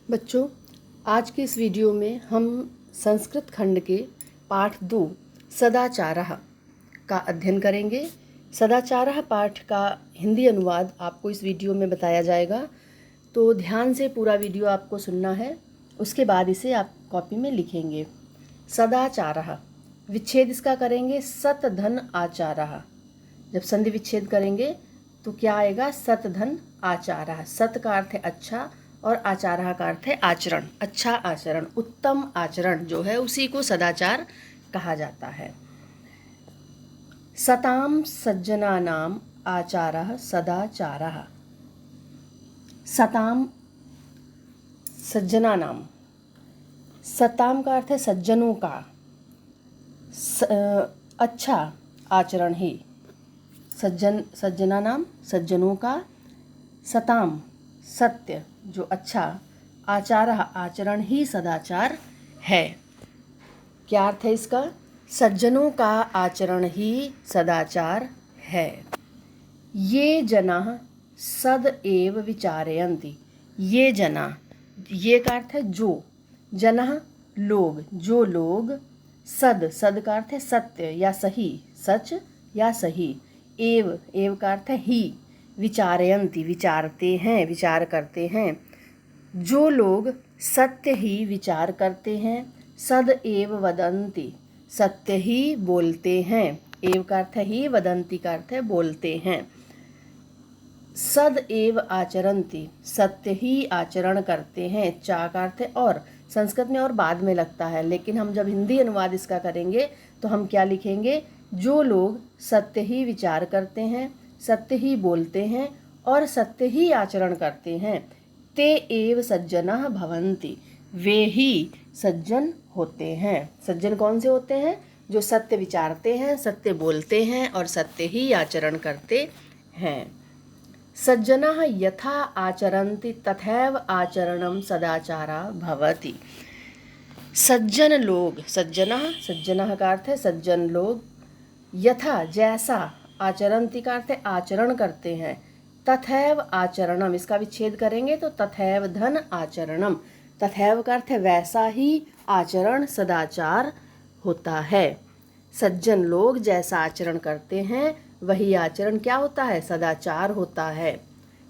बच्चों, आज के इस वीडियो में हम संस्कृत खंड के पाठ 2 सदाचारः का अध्ययन करेंगे। सदाचारः पाठ का हिंदी अनुवाद आपको इस वीडियो में बताया जाएगा, तो ध्यान से पूरा वीडियो आपको सुनना है। उसके बाद इसे आप कॉपी में लिखेंगे। सदाचारः, विच्छेद इसका करेंगे सत धन आचारः। जब संधि विच्छेद करेंगे तो क्या आएगा? सत धन आचारः। सत का अर्थ है अच्छा और आचारः का अर्थ है आचरण, अच्छा आचरण, उत्तम आचरण जो है उसी को सदाचार कहा जाता है। सताम सज्जनानाम आचारः सदाचारः। सताम सज्जनानाम, सताम का अर्थ है सज्जनों का, अच्छा आचरण ही, सज्जनानाम सज्जनों का, सताम सत्य जो अच्छा, आचारः आचरण ही सदाचार है। क्या अर्थ है इसका? सज्जनों का आचरण ही सदाचार है। ये जनाः सद एव विचारयन्ति। ये जना, ये का अर्थ है जो, जनाः लोग, जो लोग, सद, सद का अर्थ है सत्य या सही, सच या सही, एव, एव का अर्थ है ही, विचारयन्ति विचारते हैं, विचार करते हैं। जो लोग सत्य ही विचार करते हैं, सद एव वदन्ति, सत्य ही बोलते हैं। एव का अर्थ है ही, वदन्ति का अर्थ है बोलते हैं। सद एव आचरन्ति, सत्य ही आचरण करते हैं। चा का अर्थ है और, संस्कृत में और बाद में लगता है, लेकिन हम जब हिंदी अनुवाद इसका करेंगे तो हम क्या लिखेंगे? जो लोग सत्य ही विचार करते हैं, सत्य ही बोलते हैं और सत्य ही आचरण करते हैं, ते एव सज्जनः भवन्ति, वे ही सज्जन होते हैं। सज्जन कौन से होते हैं? जो सत्य विचारते हैं, सत्य बोलते हैं और सत्य ही आचरण करते हैं। सज्जनः यथा आचरन्ति तथैव आचरणं सदाचारः भवति। सज्जन लोग, सज्जनः, सज्जनः का अर्थ है सज्जन लोग, यथा जैसा, आचरन्ति का अर्थ है आचरण करते हैं, तथैव आचरणम, इसका विच्छेद करेंगे तो तथैव धन आचरणम, तथैव का अर्थ है वैसा ही आचरण सदाचार होता है। सज्जन लोग जैसा आचरण करते हैं वही आचरण क्या होता है? सदाचार होता है।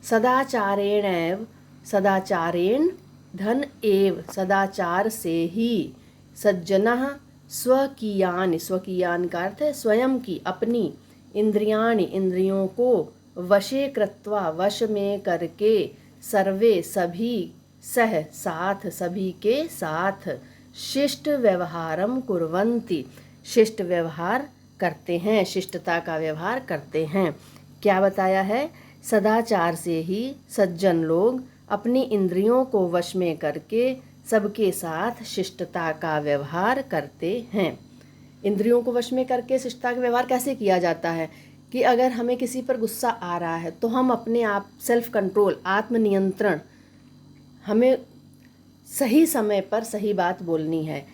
सदाचारेणैव, सदाचारेण धन एव, सदाचार से ही, सज्जनः स्वकीयानि, स्वकीयान का अर्थ है स्वयं की, अपनी, इंद्रियाणि, इंद्रियों को, वशे कृत्वा, वश में करके, सर्वे सभी, सह साथ, सभी के साथ, शिष्ट व्यवहारम कुर्वन्ति, शिष्ट व्यवहार करते हैं, शिष्टता का व्यवहार करते हैं। क्या बताया है? सदाचार से ही सज्जन लोग अपनी इंद्रियों को वश में करके सबके साथ शिष्टता का व्यवहार करते हैं। इंद्रियों को वश में करके शिष्टता का व्यवहार कैसे किया जाता है? कि अगर हमें किसी पर गुस्सा आ रहा है तो हम अपने आप, सेल्फ कंट्रोल, आत्मनियंत्रण, हमें सही समय पर सही बात बोलनी है।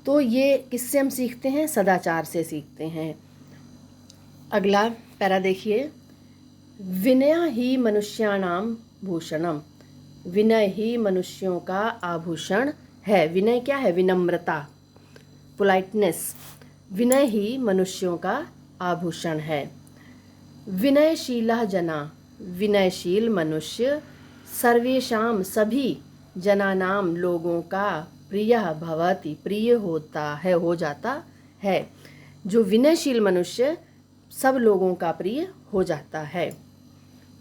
तो ये किससे हम सीखते हैं? सदाचार से सीखते हैं। अगला पैरा देखिए। विनय ही मनुष्याणाम भूषणम, विनय ही मनुष्यों का आभूषण है। विनय क्या है? विनम्रता, पोलाइटनेस। विनय ही मनुष्यों का आभूषण है। विनयशीलः जना, विनयशील मनुष्य, सर्वेषां सभी, जनानाम लोगों का, प्रियः भवति, प्रिय होता है, हो जाता है। जो विनयशील मनुष्य सब लोगों का प्रिय हो जाता है।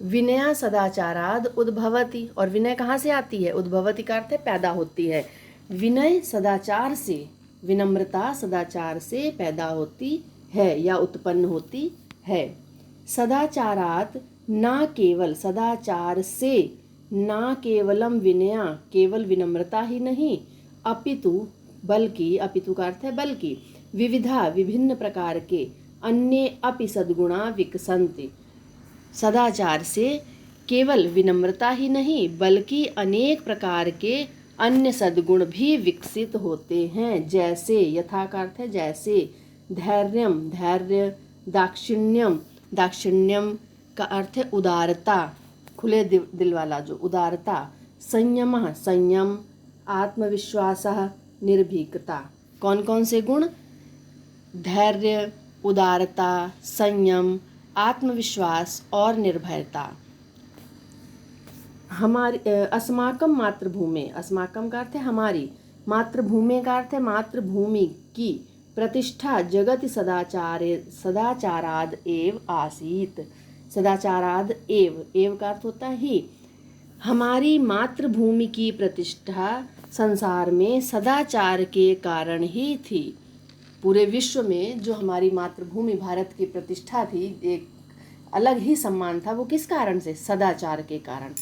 विनय सदाचाराद उद्भवति, और विनय कहाँ से आती है? उद्भवति का अर्थ है पैदा होती है। विनय सदाचार से, विनम्रता सदाचार से पैदा होती है या उत्पन्न होती है। सदाचारात ना केवल, सदाचार से ना केवलम विनया, केवल विनम्रता ही नहीं, अपितु बल्कि, अपितु का अर्थ है बल्कि, विविधा विभिन्न प्रकार के, अन्य अपि सद्गुणा विकसन्ति, सदाचार से केवल विनम्रता ही नहीं बल्कि अनेक प्रकार के अन्य सद्गुण भी विकसित होते हैं। जैसे, यथा का अर्थ है जैसे, धैर्यम, धैर्य, दाक्षिण्यम, दाक्षिण्यम का अर्थ है उदारता, खुले दिल वाला जो उदारता, संयम, संयम, आत्मविश्वासः, निर्भीकता। कौन कौन से गुण? धैर्य, उदारता, संयम, आत्मविश्वास और निर्भयता। हमारी अस्माकम मातृभूमि, अस्माकम का अर्थ है हमारी, मातृभूमि का अर्थ है मातृभूमि की प्रतिष्ठा जगति सदाचाराद एव आसीत। सदाचाराद एव का अर्थ होता है ही। हमारी मातृभूमि की प्रतिष्ठा संसार में सदाचार के कारण ही थी। पूरे विश्व में जो हमारी मातृभूमि भारत की प्रतिष्ठा थी, एक अलग ही सम्मान था, वो किस कारण से? सदाचार के कारण।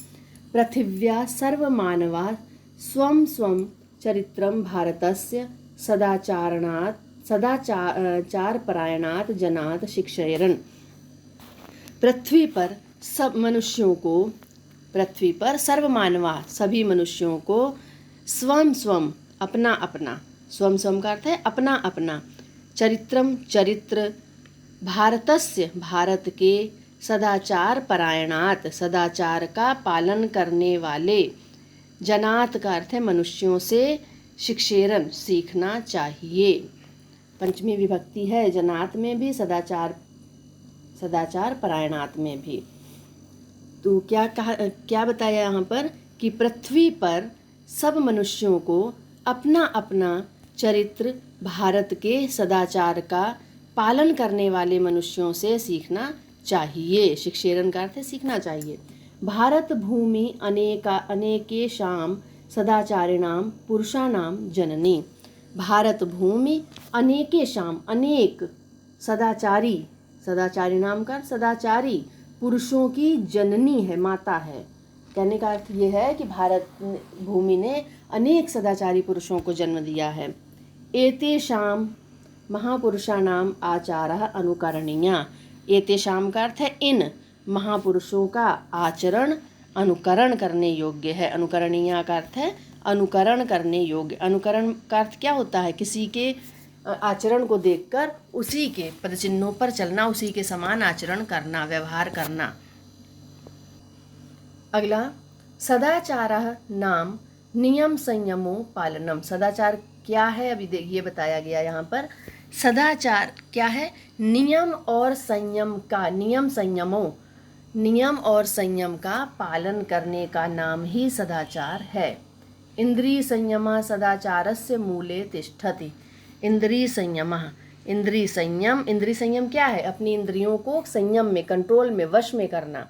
पृथिव्या सर्वमानवा स्वं स्वं चरित्रं भारतस्य सदाचारपरायणात् जनात् शिक्षयन्। पृथ्वी पर सब मनुष्यों को, पृथ्वी पर सर्वमानवा सभी मनुष्यों को, स्वं स्वं अपना अपना, स्वं स्वं का अर्थ है अपना अपना, चरित्रम चरित्र, भारतस्य भारत के, सदाचार परायणात सदाचार का पालन करने वाले, जनात का अर्थ है मनुष्यों से, शिक्षेरन सीखना चाहिए। पंचमी विभक्ति है, जनात में भी, सदाचार परायणात में भी। तो क्या बताया यहाँ पर कि पृथ्वी पर सब मनुष्यों को अपना अपना चरित्र भारत के सदाचार का पालन करने वाले मनुष्यों से सीखना चाहिए। शिक्षेरन का अर्थ है सीखना चाहिए। भारत भूमि अनेकेषां सदाचारिणां पुरुषाणां जननी। भारत भूमि अनेकेषां, अनेक, सदाचारी, सदाचारिणां का सदाचारी पुरुषों की जननी है, माता है। कहने का अर्थ ये है कि भारत भूमि ने अनेक सदाचारी पुरुषों को जन्म दिया है। एतेषां महापुरुषाणाम आचारः अनुकरणीया। एतेषां का अर्थ है इन महापुरुषों का आचरण अनुकरण करने योग्य है। अनुकरणीय का अर्थ है अनुकरण करने योग्य। अनुकरण का अर्थ क्या होता है? किसी के आचरण को देखकर उसी के पदचिन्हों पर चलना, उसी के समान आचरण करना, व्यवहार करना। अगला, सदाचारः नाम नियम संयमो पालनम। सदाचार क्या है? अभी देखिए बताया गया यहाँ पर। सदाचार क्या है? नियम और संयम का, नियम और संयम का पालन करने का नाम ही सदाचार है। इंद्रिय संयमः सदाचारस्य मूले तिष्ठति। इंद्रिय संयमः, इंद्रिय संयम क्या है? अपनी इंद्रियों को संयम में, कंट्रोल में, वश में करना।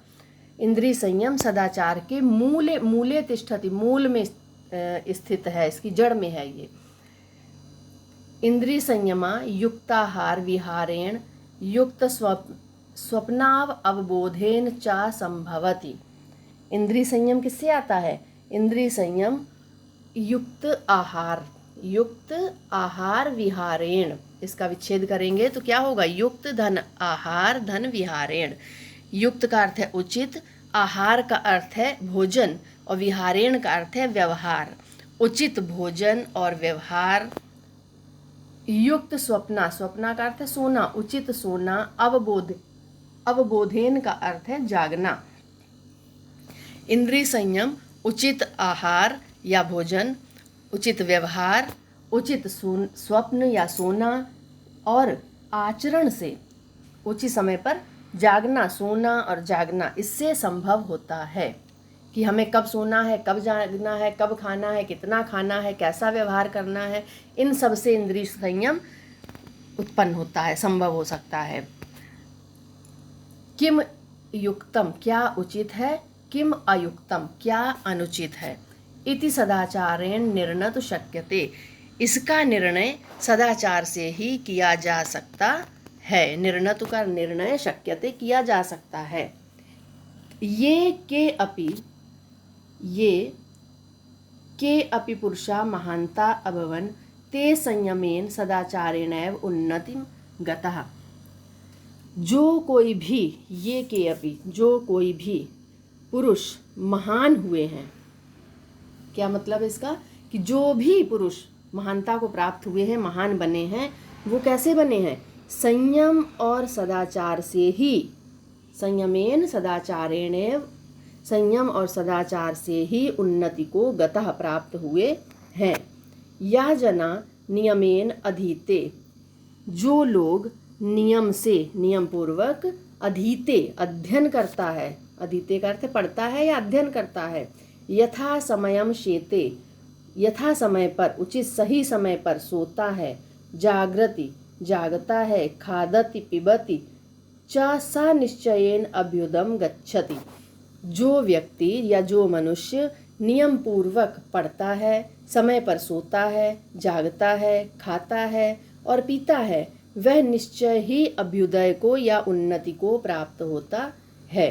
इंद्रिय संयम सदाचार के मूले तिष्ठति, मूल में स्थित है, इसकी जड़ में है ये। इंद्रिय संयमा युक्ताहार विहारेण युक्त स्वप्नाव अवबोधेन च संभवति। इंद्रिय संयम किससे आता है? इंद्रिय संयम युक्त आहार विहारेण, इसका विच्छेद करेंगे तो क्या होगा? युक्त धन आहार धन विहारेण। युक्त का अर्थ है उचित, आहार का अर्थ है भोजन और विहारेण का अर्थ है व्यवहार। उचित भोजन और व्यवहार। युक्त स्वप्ना का अर्थ है सोना, उचित सोना। अवबोधेन का अर्थ है जागना। इंद्रिय संयम उचित आहार या भोजन, उचित व्यवहार, उचित स्वप्न या सोना और आचरण से उचित समय पर जागना, सोना और जागना, इससे संभव होता है कि हमें कब सोना है, कब जागना है, कब खाना है, कितना खाना है, कैसा व्यवहार करना है, इन सब से इंद्रिय संयम उत्पन्न होता है, संभव हो सकता है। किम युक्तम, क्या उचित है, किम अयुक्तम, क्या अनुचित है। इति सदाचारेण निर्णतु शक्यते, इसका निर्णय सदाचार से ही किया जा सकता है। निर्णतु का निर्णय शक्यते, किया जा सकता है। ये के अपि पुरुषा महांता अभवन ते संयमेन सदाचारेणैव उन्नतिं गतः। जो कोई भी पुरुष महान हुए हैं। क्या मतलब इसका? कि जो भी पुरुष महानता को प्राप्त हुए हैं, महान बने हैं, वो कैसे बने हैं? संयम और सदाचार से ही। संयमेन सदाचारेणैव, संयम और सदाचार से ही उन्नति को गतः प्राप्त हुए हैं। यह जना नियमेन अधीते, जो लोग नियम से, नियम पूर्वक, अधीते अध्ययन करता है, अधीते का अर्थ पढ़ता है या अध्ययन करता है, यथा समयम शेते, यथा समय पर, उचित सही समय पर सोता है, जागृति जागता है, खादति पिबति च स निश्चयेन अभ्युदम गच्छति, जो व्यक्ति या जो मनुष्य नियम पूर्वक पढ़ता है, समय पर सोता है, जागता है, खाता है और पीता है, वह निश्चय ही अभ्युदय को या उन्नति को प्राप्त होता है।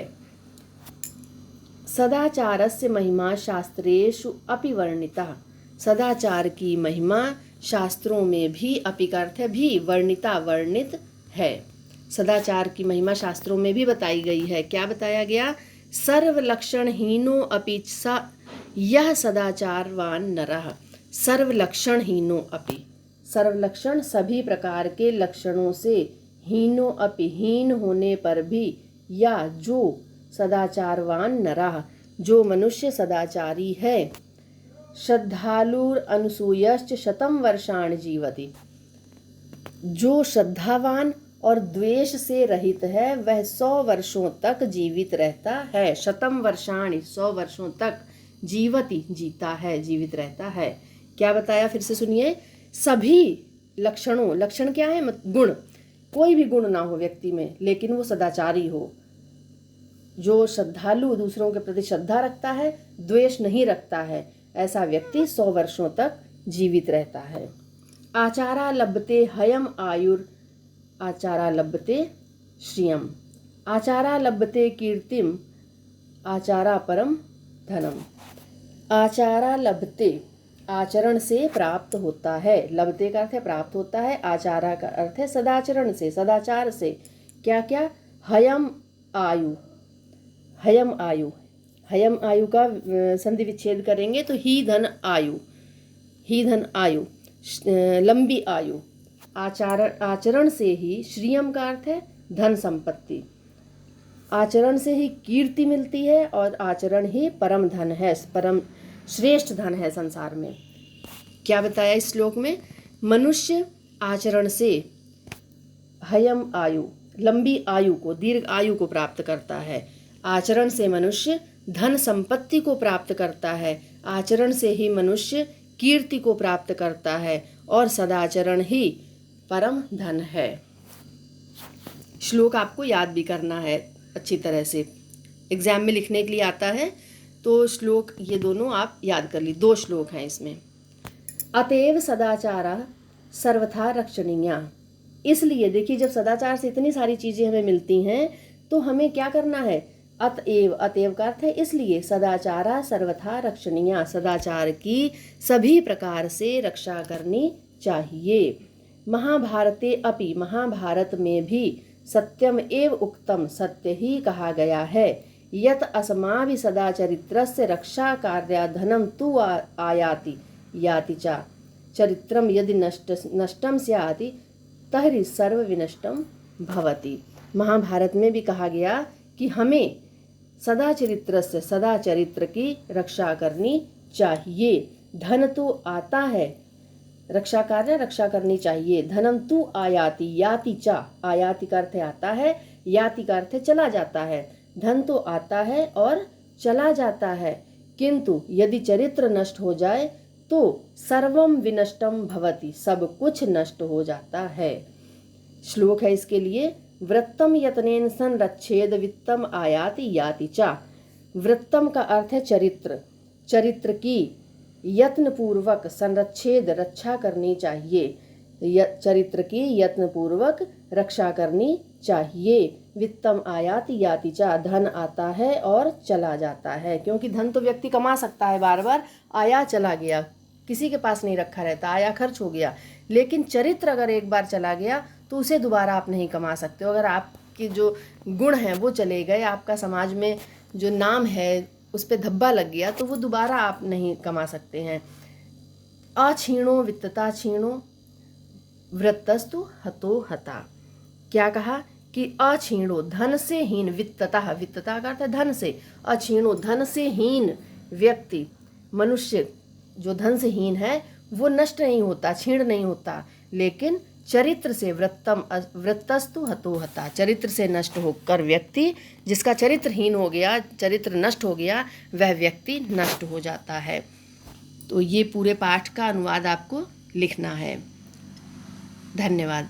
सदाचारस्य महिमा शास्त्रेषु अपि वर्णिता, सदाचार की महिमा शास्त्रों में भी, अपि का अर्थ है भी, वर्णिता वर्णित है। सदाचार की महिमा शास्त्रों में भी बताई गई है। क्या बताया गया? सर्वलक्षणहीनो अपि स यह सदाचारवान नरः, सर्वलक्षणहीनो अपि, सर्वलक्षण सभी प्रकार के लक्षणों से, हीनो अपि हीन होने पर भी, या जो सदाचारवान नरः जो मनुष्य सदाचारी है, श्रद्धालुर अनुसूयश्च शतं वर्षाणि जीवति, जो श्रद्धावान और द्वेष से रहित है वह 100 वर्षों तक जीवित रहता है। शतम वर्षाणि 100 वर्षों तक, जीवति जीता है, जीवित रहता है। क्या बताया फिर से सुनिए? सभी लक्षणों, लक्षण क्या है? गुण, कोई भी गुण ना हो व्यक्ति में लेकिन वो सदाचारी हो, जो श्रद्धालु, दूसरों के प्रति श्रद्धा रखता है, द्वेष नहीं रखता है, ऐसा व्यक्ति 100 वर्षों तक जीवित रहता है। आचारा लभते हयम आयुर, आचारा लभते श्रियम, आचारा लभते कीर्तिम, आचारा परम धनम। आचारा लभते, आचरण से प्राप्त होता है, लभते का अर्थ है प्राप्त होता है, आचारा का अर्थ है सदाचरण से, सदाचार से। क्या क्या? हयम आयु, हयम आयु, हयम आयु का संधि विच्छेद करेंगे तो ही धन आयु, ही धन आयु, लंबी आयु। आचरण से ही, श्रियम का अर्थ है धन संपत्ति, आचरण से ही कीर्ति मिलती है और आचरण ही परम धन है, परम श्रेष्ठ धन है संसार में। क्या बताया इस श्लोक में? मनुष्य आचरण से हयम आयु, लंबी आयु को, दीर्घ आयु को प्राप्त करता है। आचरण से मनुष्य धन संपत्ति को प्राप्त करता है, आचरण से ही मनुष्य कीर्ति को प्राप्त करता है और सदाचरण ही परम धन है। श्लोक आपको याद भी करना है अच्छी तरह से, एग्जाम में लिखने के लिए आता है तो श्लोक ये दोनों आप याद कर ली। 2 श्लोक हैं इसमें। अतएव सदाचारा सर्वथा रक्षणीया, इसलिए देखिए जब सदाचार से इतनी सारी चीज़ें हमें मिलती हैं तो हमें क्या करना है? अतएव, अतएव का अर्थ है इसलिए, सदाचारा सर्वथा रक्षणीया, सदाचार की सभी प्रकार से रक्षा करनी चाहिए। महाभारते अपि, महाभारत में भी सत्यम एव उक्तम, सत्य ही कहा गया है। यत अस्माभि सदाचरित्रस्य रक्षा कार्या धनम तु आयाति याति च, चरित्रम यदि नष्टम स्याति तर्हि सर्व विनष्टम भवति। महाभारत में भी कहा गया कि हमें सदाचरित्रस्य, सदाचरित्र की रक्षा करनी चाहिए। धन तो आता है, रक्षा कार्य रक्षा करनी चाहिए। धनम तु आयाति, याति चा, आयाति का अर्थ आता है, याति का अर्थ चला जाता है। धन तो आता है और चला जाता है, किंतु यदि चरित्र नष्ट हो जाए तो सर्वम विनष्टम भवति, सब कुछ नष्ट हो जाता है। श्लोक है इसके लिए, वृत्तम यतनेन संरक्षेद वित्तम आयाति याति चा। वृत्तम का अर्थ है चरित्र, चरित्र की यत्न पूर्वक संरक्षेद, रक्षा करनी चाहिए, चरित्र की यत्न पूर्वक रक्षा करनी चाहिए। वित्तम आयाति याति चा, धन आता है और चला जाता है, क्योंकि धन तो व्यक्ति कमा सकता है बार बार, आया चला गया, किसी के पास नहीं रखा रहता, आया खर्च हो गया। लेकिन चरित्र अगर एक बार चला गया तो उसे दोबारा आप नहीं कमा सकते हो। अगर आपके जो गुण हैं वो चले गए, आपका समाज में जो नाम है उस पर धब्बा लग गया, तो वो दोबारा आप नहीं कमा सकते हैं। अक्षीणो वित्तता क्षीणो वृत्तस्तु हतो हता। क्या कहा कि अक्षीणो, धन से हीन, वित्तता, वित्तता का अर्थ है धन से, अक्षीणो धन से हीन व्यक्ति, मनुष्य जो धन से हीन है वो नष्ट नहीं होता, क्षीण नहीं होता, लेकिन चरित्र से वृत्तस्तु हतो हता, चरित्र से नष्ट होकर व्यक्ति, जिसका चरित्र हीन हो गया, चरित्र नष्ट हो गया, वह व्यक्ति नष्ट हो जाता है। तो ये पूरे पाठ का अनुवाद आपको लिखना है। धन्यवाद।